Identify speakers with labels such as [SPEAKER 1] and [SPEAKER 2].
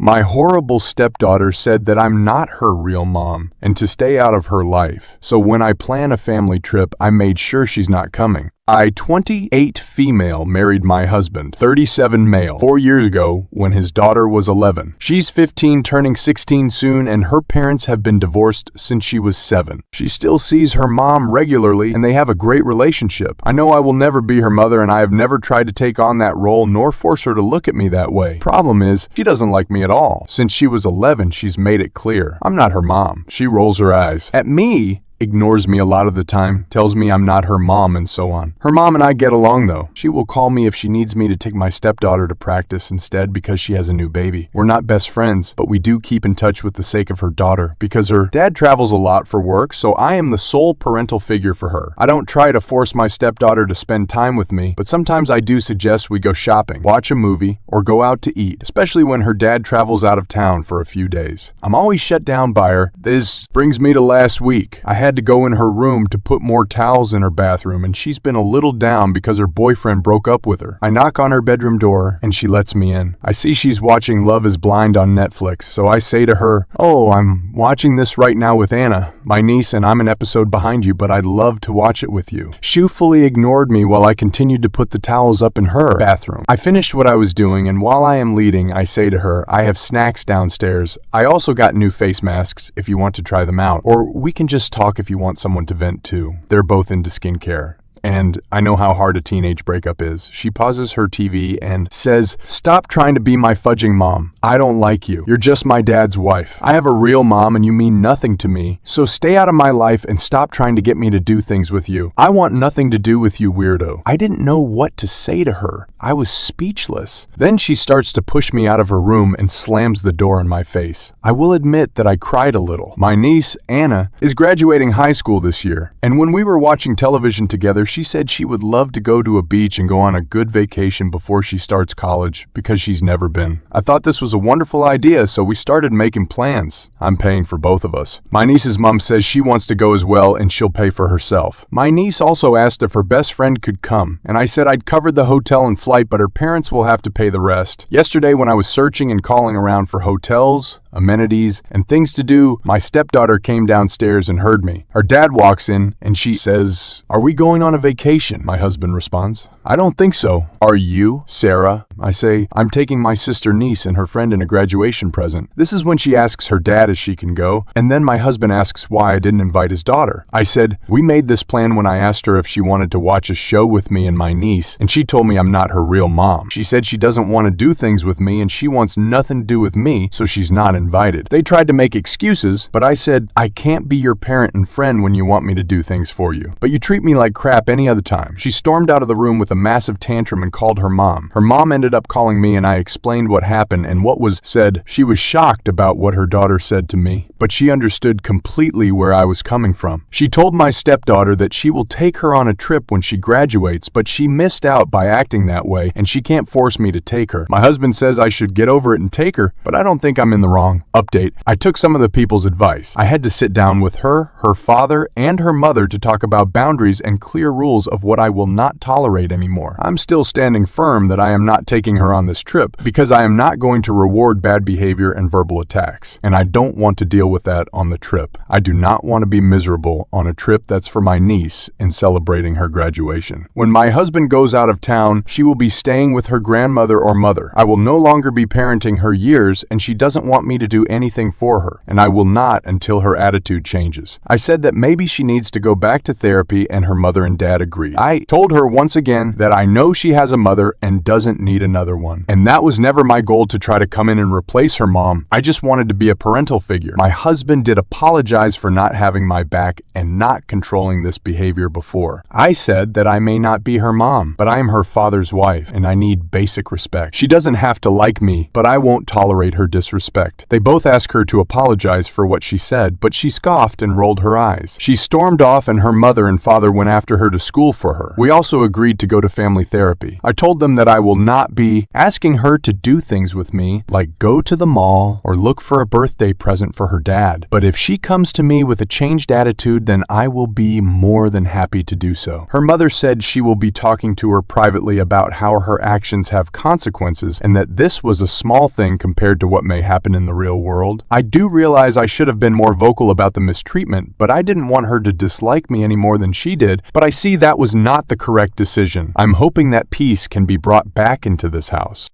[SPEAKER 1] My horrible stepdaughter said that I'm not her real mom and to stay out of her life. So when I plan a family trip, I made sure she's not coming. I, 28 female, married my husband, 37 male, 4 years ago when his daughter was 11. She's 15, turning 16 soon, and her parents have been divorced since she was 7. She still sees her mom regularly, and they have a great relationship. I know I will never be her mother, and I have never tried to take on that role nor force her to look at me that way. Problem is, she doesn't like me at all. Since she was 11, she's made it clear. I'm not her mom. She rolls her eyes at me, ignores me a lot of the time, tells me I'm not her mom, and so on. Her mom and I get along though. She will call me if she needs me to take my stepdaughter to practice instead because she has a new baby. We're not best friends, but we do keep in touch with the sake of her daughter because her dad travels a lot for work, so I am the sole parental figure for her. I don't try to force my stepdaughter to spend time with me, but sometimes I do suggest we go shopping, watch a movie, or go out to eat, especially when her dad travels out of town for a few days. I'm always shut down by her. This brings me to last week. I had to go in her room to put more towels in her bathroom, and she's been a little down because her boyfriend broke up with her. I knock on her bedroom door and she lets me in. I see she's watching Love is Blind on Netflix, so I say to her, "Oh, I'm watching this right now with Anna, my niece, and I'm an episode behind you, but I'd love to watch it with you." She fully ignored me while I continued to put the towels up in her bathroom. I finished what I was doing, and while I am leading, I say to her, "I have snacks downstairs. I also got new face masks if you want to try them out, or we can just talk if you want someone to vent to." They're both into skincare. And I know how hard a teenage breakup is. She pauses her TV and says, "Stop trying to be my fudging mom. I don't like you. You're just my dad's wife. I have a real mom and you mean nothing to me. So stay out of my life and stop trying to get me to do things with you. I want nothing to do with you, weirdo." I didn't know what to say to her. I was speechless. Then she starts to push me out of her room and slams the door in my face. I will admit that I cried a little. My niece, Anna, is graduating high school this year, and when we were watching television together, she said she would love to go to a beach and go on a good vacation before she starts college because she's never been. I thought this was a wonderful idea, so we started making plans. I'm paying for both of us. My niece's mom says she wants to go as well and she'll pay for herself. My niece also asked if her best friend could come, and I said I'd covered the hotel and flight, but her parents will have to pay the rest. Yesterday, when I was searching and calling around for hotels, amenities, and things to do, my stepdaughter came downstairs and heard me. Her dad walks in and she says, "Are we going on a vacation?" My husband responds, "I don't think so." "Are you, Sarah?" I say, "I'm taking my sister niece and her friend in a graduation present." This is when she asks her dad if she can go, and then my husband asks why I didn't invite his daughter. I said, "We made this plan when I asked her if she wanted to watch a show with me and my niece, and she told me I'm not her real mom. She said she doesn't want to do things with me and she wants nothing to do with me, so she's not invited." They tried to make excuses, but I said, "I can't be your parent and friend when you want me to do things for you, but you treat me like crap any other time." She stormed out of the room with a massive tantrum and called her mom. Her mom ended up calling me and I explained what happened and what was said. She was shocked about what her daughter said to me, but she understood completely where I was coming from. She told my stepdaughter that she will take her on a trip when she graduates, but she missed out by acting that way and she can't force me to take her. My husband says I should get over it and take her, but I don't think I'm in the wrong. Update: I took some of the people's advice. I had to sit down with her, her father, and her mother to talk about boundaries and clear rules of what I will not tolerate anymore. I'm still standing firm that I am not taking her on this trip because I am not going to reward bad behavior and verbal attacks, and I don't want to deal with that on the trip. I do not want to be miserable on a trip that's for my niece in celebrating her graduation. When my husband goes out of town, she will be staying with her grandmother or mother. I will no longer be parenting her years, and she doesn't want me to do anything for her, and I will not until her attitude changes. I said that maybe she needs to go back to therapy, and her mother and dad agreed. I told her once again that I know she has a mother and doesn't need another one, and that was never my goal to try to come in and replace her mom. I just wanted to be a parental figure. My husband did apologize for not having my back and not controlling this behavior before. I said that I may not be her mom, but I am her father's wife, and I need basic respect. She doesn't have to like me, but I won't tolerate her disrespect. They both asked her to apologize for what she said, but she scoffed and rolled her eyes. She stormed off and her mother and father went after her to school for her. We also agreed to go to family therapy. I told them that I will not not be asking her to do things with me, like go to the mall or look for a birthday present for her dad. But if she comes to me with a changed attitude, then I will be more than happy to do so. Her mother said she will be talking to her privately about how her actions have consequences and that this was a small thing compared to what may happen in the real world. I do realize I should have been more vocal about the mistreatment, but I didn't want her to dislike me any more than she did, but I see that was not the correct decision. I'm hoping that peace can be brought back into this house.